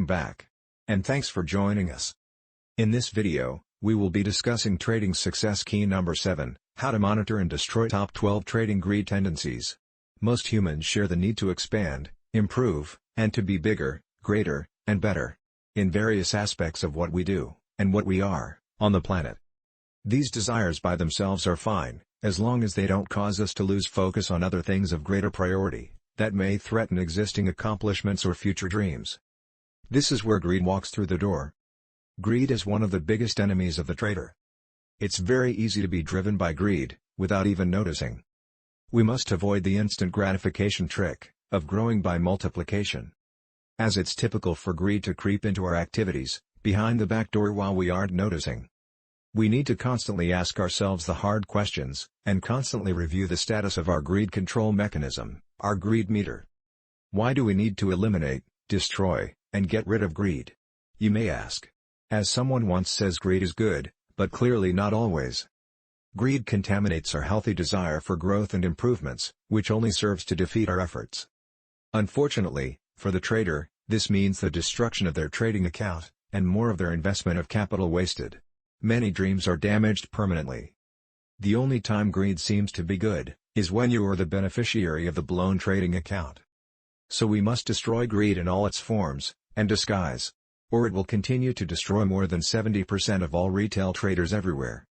welcome back. And thanks for joining us. In this video, we will be discussing trading success key number 7, how to monitor and destroy top 12 trading greed tendencies. Most humans share the need to expand, improve, and to be bigger, greater, and better in various aspects of what we do, and what we are, on the planet. These desires by themselves are fine, as long as they don't cause us to lose focus on other things of greater priority, that may threaten existing accomplishments or future dreams. This is where greed walks through the door. Greed is one of the biggest enemies of the trader. It's very easy to be driven by greed, without even noticing. We must avoid the instant gratification trick, of growing by multiplication. As it's typical for greed to creep into our activities, behind the back door while we aren't noticing. We need to constantly ask ourselves the hard questions, and constantly review the status of our greed control mechanism, our greed meter. Why do we need to eliminate, destroy, and get rid of greed? You may ask. As someone once says, greed is good, but clearly not always. Greed contaminates our healthy desire for growth and improvements, which only serves to defeat our efforts. Unfortunately, for the trader, this means the destruction of their trading account, and more of their investment of capital wasted. Many dreams are damaged permanently. The only time greed seems to be good, is when you are the beneficiary of the blown trading account. So we must destroy greed in all its forms, and disguise, or it will continue to destroy more than 70% of all retail traders everywhere.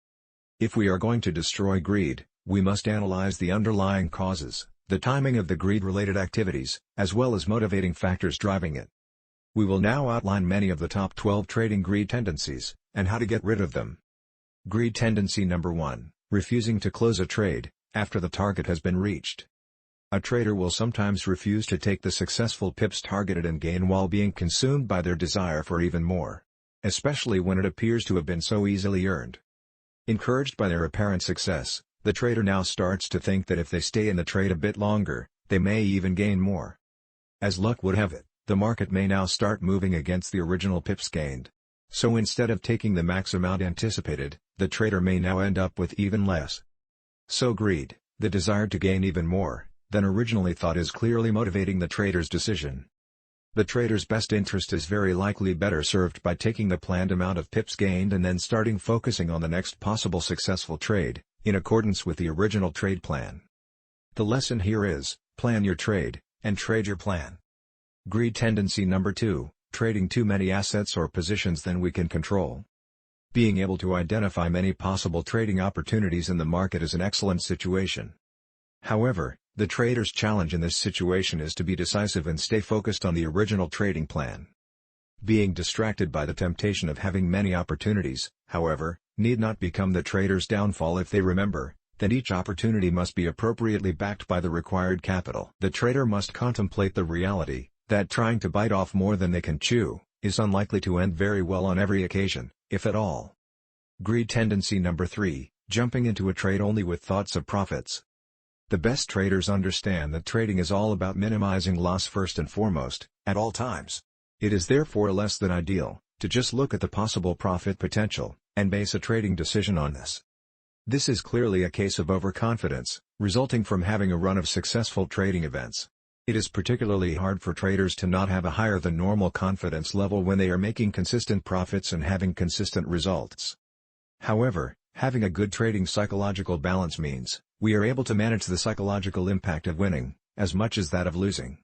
If we are going to destroy greed, we must analyze the underlying causes, the timing of the greed-related activities, as well as motivating factors driving it. We will now outline many of the top 12 trading greed tendencies, and how to get rid of them. Greed tendency number 1, refusing to close a trade, after the target has been reached. A trader will sometimes refuse to take the successful pips targeted and gain while being consumed by their desire for even more. Especially when it appears to have been so easily earned. Encouraged by their apparent success, the trader now starts to think that if they stay in the trade a bit longer, they may even gain more. As luck would have it, the market may now start moving against the original pips gained. So instead of taking the max amount anticipated, the trader may now end up with even less. So greed, the desire to gain even more than originally thought, is clearly motivating the trader's decision. The trader's best interest is very likely better served by taking the planned amount of pips gained and then starting focusing on the next possible successful trade, in accordance with the original trade plan. The lesson here is, plan your trade, and trade your plan. Greed tendency number 2, trading too many assets or positions than we can control. Being able to identify many possible trading opportunities in the market is an excellent situation. However, the trader's challenge in this situation is to be decisive and stay focused on the original trading plan. Being distracted by the temptation of having many opportunities, however, need not become the trader's downfall if they remember that each opportunity must be appropriately backed by the required capital. The trader must contemplate the reality that trying to bite off more than they can chew is unlikely to end very well on every occasion, if at all. Greed tendency number 3, jumping into a trade only with thoughts of profits. The best traders understand that trading is all about minimizing loss first and foremost, at all times. It is therefore less than ideal to just look at the possible profit potential and base a trading decision on this. This is clearly a case of overconfidence, resulting from having a run of successful trading events. It is particularly hard for traders to not have a higher than normal confidence level when they are making consistent profits and having consistent results. However, having a good trading psychological balance means we are able to manage the psychological impact of winning, as much as that of losing.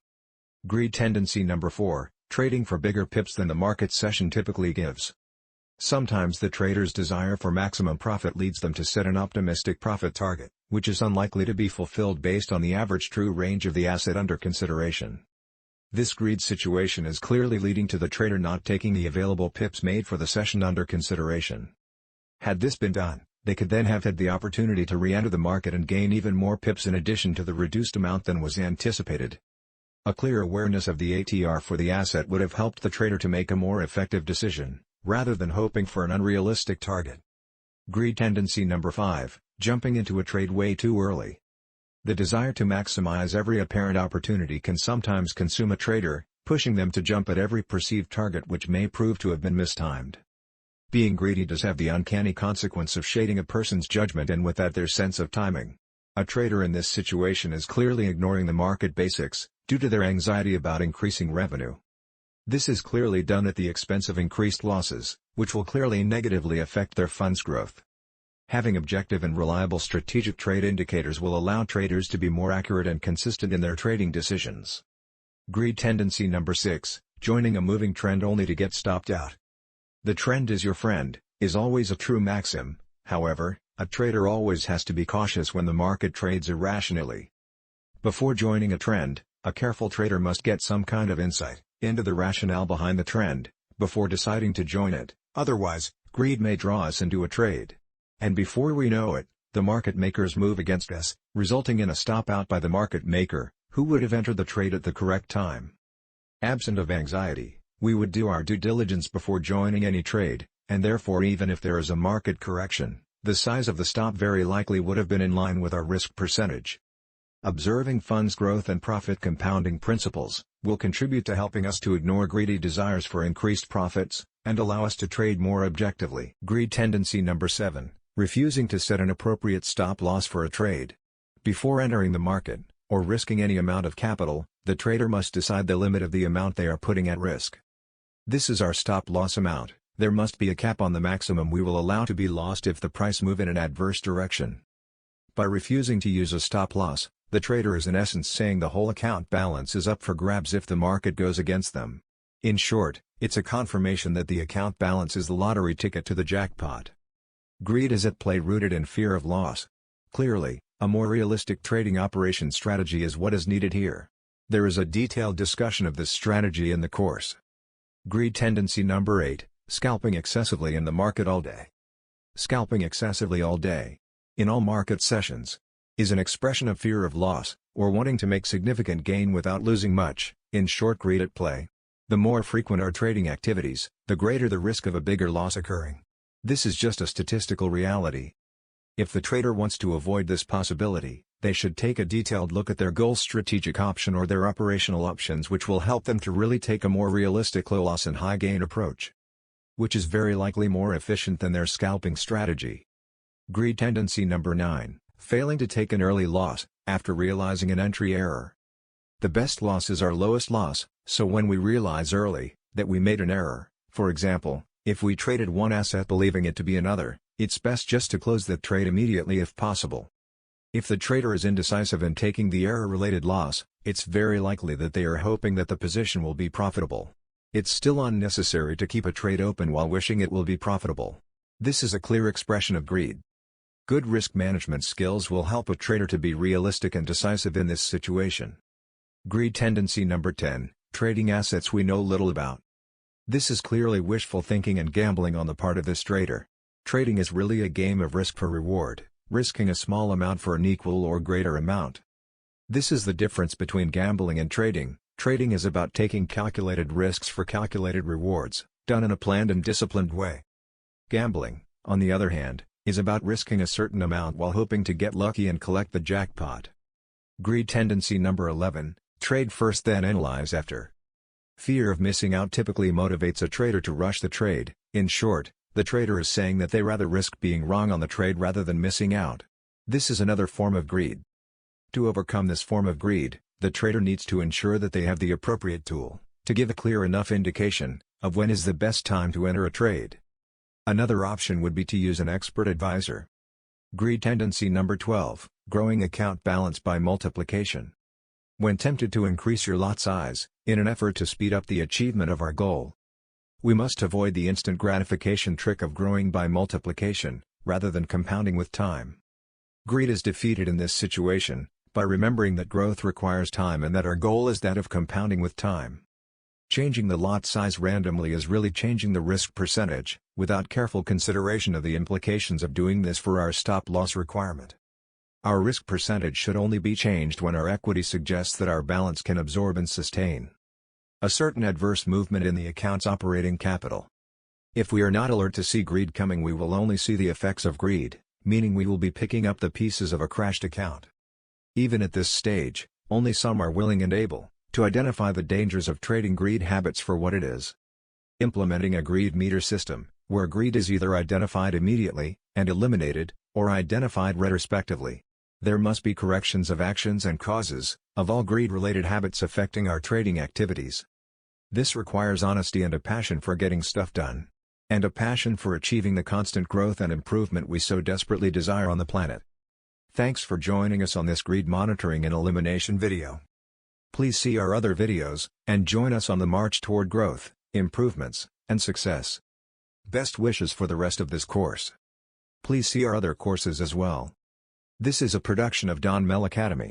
Greed tendency number 4, trading for bigger pips than the market session typically gives. Sometimes the trader's desire for maximum profit leads them to set an optimistic profit target, which is unlikely to be fulfilled based on the average true range of the asset under consideration. This greed situation is clearly leading to the trader not taking the available pips made for the session under consideration. Had this been done, they could then have had the opportunity to re-enter the market and gain even more pips in addition to the reduced amount than was anticipated. A clear awareness of the ATR for the asset would have helped the trader to make a more effective decision, rather than hoping for an unrealistic target. Greed tendency number 5, jumping into a trade way too early. The desire to maximize every apparent opportunity can sometimes consume a trader, pushing them to jump at every perceived target which may prove to have been mistimed. Being greedy does have the uncanny consequence of shading a person's judgment and with that their sense of timing. A trader in this situation is clearly ignoring the market basics, due to their anxiety about increasing revenue. This is clearly done at the expense of increased losses, which will clearly negatively affect their fund's growth. Having objective and reliable strategic trade indicators will allow traders to be more accurate and consistent in their trading decisions. Greed tendency number 6, joining a moving trend only to get stopped out. The trend is your friend, is always a true maxim. However, a trader always has to be cautious when the market trades irrationally. Before joining a trend, a careful trader must get some kind of insight into the rationale behind the trend before deciding to join it, otherwise, greed may draw us into a trade. And before we know it, the market makers move against us, resulting in a stop out by the market maker, who would have entered the trade at the correct time. Absent of anxiety, we would do our due diligence before joining any trade, and therefore even if there is a market correction, the size of the stop very likely would have been in line with our risk percentage. Observing funds growth and profit compounding principles will contribute to helping us to ignore greedy desires for increased profits, and allow us to trade more objectively. Greed tendency number 7, refusing to set an appropriate stop loss for a trade. Before entering the market, or risking any amount of capital, the trader must decide the limit of the amount they are putting at risk. This is our stop loss amount. There must be a cap on the maximum we will allow to be lost if the price move in an adverse direction. By refusing to use a stop loss, the trader is in essence saying the whole account balance is up for grabs if the market goes against them. In short, it's a confirmation that the account balance is the lottery ticket to the jackpot. Greed is at play, rooted in fear of loss. Clearly, a more realistic trading operation strategy is what is needed here. There is a detailed discussion of this strategy in the course. Greed tendency number 8, scalping excessively in the market all day. Scalping excessively all day, in all market sessions, is an expression of fear of loss, or wanting to make significant gain without losing much, in short, greed at play. The more frequent our trading activities, the greater the risk of a bigger loss occurring. This is just a statistical reality. If the trader wants to avoid this possibility, they should take a detailed look at their goal strategic option or their operational options, which will help them to really take a more realistic low loss and high gain approach, which is very likely more efficient than their scalping strategy. Greed tendency number 9, failing to take an early loss, after realizing an entry error. The best loss is our lowest loss, so when we realize early that we made an error, for example, if we traded one asset believing it to be another, it's best just to close that trade immediately if possible. If the trader is indecisive in taking the error-related loss, it's very likely that they are hoping that the position will be profitable. It's still unnecessary to keep a trade open while wishing it will be profitable. This is a clear expression of greed. Good risk management skills will help a trader to be realistic and decisive in this situation. Greed tendency number 10, trading assets we know little about. This is clearly wishful thinking and gambling on the part of this trader. Trading is really a game of risk for reward, risking a small amount for an equal or greater amount. This is the difference between gambling and trading. Trading is about taking calculated risks for calculated rewards, done in a planned and disciplined way. Gambling, on the other hand, is about risking a certain amount while hoping to get lucky and collect the jackpot. Greed tendency number 11, trade first then analyze after. Fear of missing out typically motivates a trader to rush the trade. In short, the trader is saying that they rather risk being wrong on the trade rather than missing out. This is another form of greed. To overcome this form of greed, the trader needs to ensure that they have the appropriate tool to give a clear enough indication of when is the best time to enter a trade. Another option would be to use an expert advisor. Greed tendency number 12, growing account balance by multiplication. When tempted to increase your lot size, in an effort to speed up the achievement of our goal, we must avoid the instant gratification trick of growing by multiplication, rather than compounding with time. Greed is defeated in this situation by remembering that growth requires time and that our goal is that of compounding with time. Changing the lot size randomly is really changing the risk percentage, without careful consideration of the implications of doing this for our stop-loss requirement. Our risk percentage should only be changed when our equity suggests that our balance can absorb and sustain a certain adverse movement in the account's operating capital. If we are not alert to see greed coming, we will only see the effects of greed, meaning we will be picking up the pieces of a crashed account. Even at this stage, only some are willing and able to identify the dangers of trading greed habits for what it is. Implementing a greed meter system, where greed is either identified immediately and eliminated, or identified retrospectively. There must be corrections of actions and causes of all greed-related habits affecting our trading activities. This requires honesty and a passion for getting stuff done. And a passion for achieving the constant growth and improvement we so desperately desire on the planet. Thanks for joining us on this greed monitoring and elimination video. Please see our other videos, and join us on the march toward growth, improvements, and success. Best wishes for the rest of this course. Please see our other courses as well. This is a production of Don Mel Academy.